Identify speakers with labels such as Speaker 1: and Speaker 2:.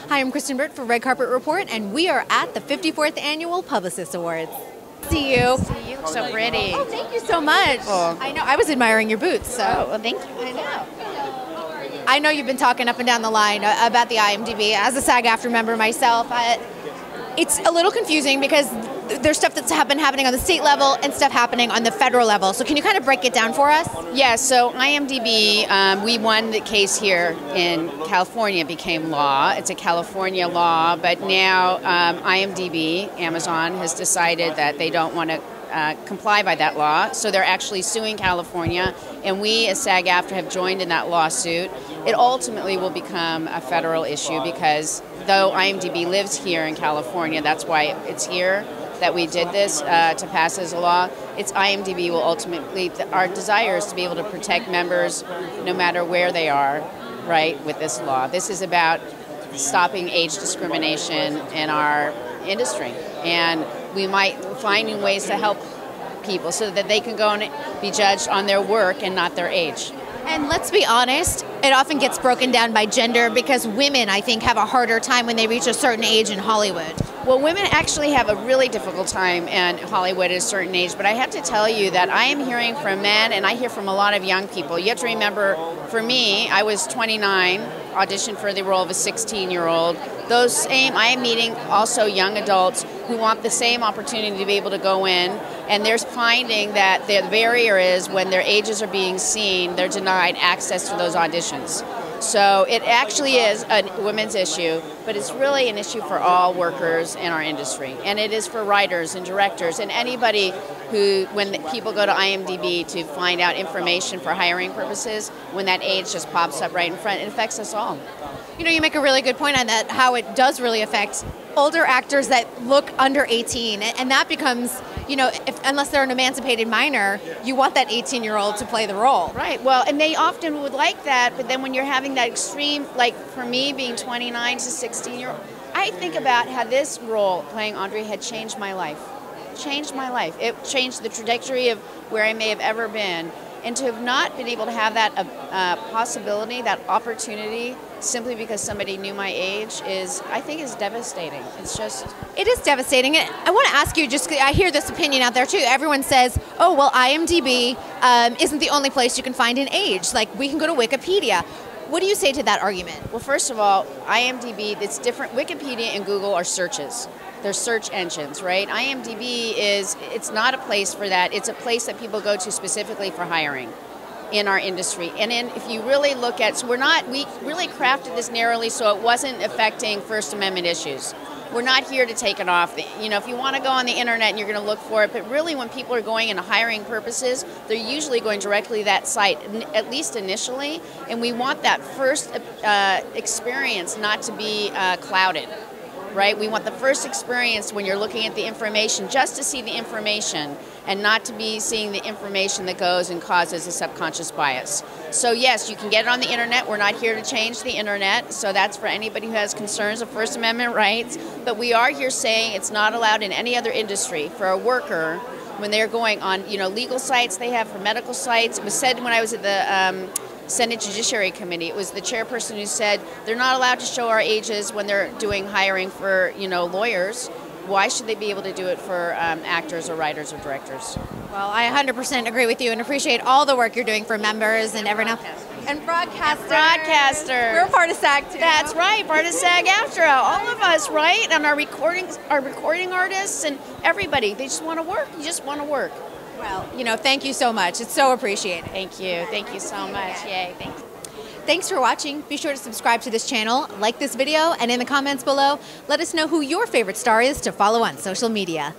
Speaker 1: Hi, I'm Kristyn Burtt for Red Carpet Report, and we are at the 54th Annual Publicist Awards. See you.
Speaker 2: See you. So pretty.
Speaker 1: Oh, thank you so much.
Speaker 2: Oh.
Speaker 1: I know. I was admiring your boots. So.
Speaker 2: Oh, well, thank you.
Speaker 1: I know. I know you've been talking up and down the line about the IMDb. As a SAG-AFTRA member myself, it's a little confusing because there's stuff that's been happening on the state level and stuff happening on the federal level. So can you kind of break it down for us?
Speaker 2: Yeah, so IMDb, we won the case here in California, became law. It's a California law, but now IMDb, Amazon, has decided that they don't want to comply by that law, so they're actually suing California, and we as SAG-AFTRA have joined in that lawsuit. It ultimately will become a federal issue because though IMDb lives here in California, that's why it's here that we did this to pass as a law. It's IMDb will ultimately, our desire is to be able to protect members no matter where they are, right, with this law. This is about stopping age discrimination in our industry, and we might finding ways to help people so that they can go and be judged on their work and not their age.
Speaker 1: And let's be honest, it often gets broken down by gender because women, I think, have a harder time when they reach a certain age in Hollywood.
Speaker 2: Well, women actually have a really difficult time in Hollywood at a certain age, but I have to tell you that I am hearing from men, and I hear from a lot of young people. You have to remember, for me, I was 29, auditioned for the role of a 16-year-old. I am meeting also young adults who want the same opportunity to be able to go in, and they're finding that the barrier is when their ages are being seen, they're denied access to those auditions. So it actually is a women's issue, but it's really an issue for all workers in our industry. And it is for writers and directors and anybody who, when people go to IMDb to find out information for hiring purposes, when that age just pops up right in front, it affects us all.
Speaker 1: You know, you make a really good point on that, how it does really affect older actors that look under 18, and that becomes, you know, unless they're an emancipated minor, you want that 18-year-old to play the role.
Speaker 2: Right, well, and they often would like that, but then when you're having that extreme, like for me being 29 to 16-year-old, I think about how this role, playing Audrey, had changed my life. Changed my life. It changed the trajectory of where I may have ever been. And to have not been able to have that possibility, that opportunity, simply because somebody knew my age I think is devastating. It's just...
Speaker 1: It is devastating. I want to ask you, I hear this opinion out there too. Everyone says, oh, well, IMDb isn't the only place you can find an age. Like, we can go to Wikipedia. What do you say to that argument?
Speaker 2: Well, first of all, IMDb, it's different. Wikipedia and Google are searches. They're search engines, right? IMDb it's not a place for that. It's a place that people go to specifically for hiring in our industry. And if you really look at, we really crafted this narrowly so it wasn't affecting First Amendment issues. We're not here to take it off. You know, if you want to go on the internet and you're going to look for it, but really when people are going into hiring purposes, they're usually going directly to that site, at least initially, and we want that first experience not to be clouded. Right? We want the first experience when you're looking at the information just to see the information and not to be seeing the information that goes and causes a subconscious bias. So yes, you can get it on the internet. We're not here to change the internet, so that's for anybody who has concerns of First Amendment rights. But we are here saying it's not allowed in any other industry for a worker when they're going on, you know, legal sites they have, for medical sites. It was said when I was at the Senate Judiciary Committee, it was the chairperson who said they're not allowed to show our ages when they're doing hiring for, you know, lawyers. Why should they be able to do it for actors or writers or directors?
Speaker 1: Well, I 100% agree with you and appreciate all the work you're doing for members and everyone else. And broadcasters.
Speaker 2: Broadcaster.
Speaker 1: We're part of SAG too.
Speaker 2: That's right, part of SAG-AFTRA. All of us, right? And our recording artists and everybody. They just want to work. You just want to work.
Speaker 1: Well, you know, thank you so much. It's so appreciated.
Speaker 2: Thank you. Thank you so much. Yay. Thank you.
Speaker 1: Thanks for watching. Be sure to subscribe to this channel, like this video, and in the comments below, let us know who your favorite star is to follow on social media.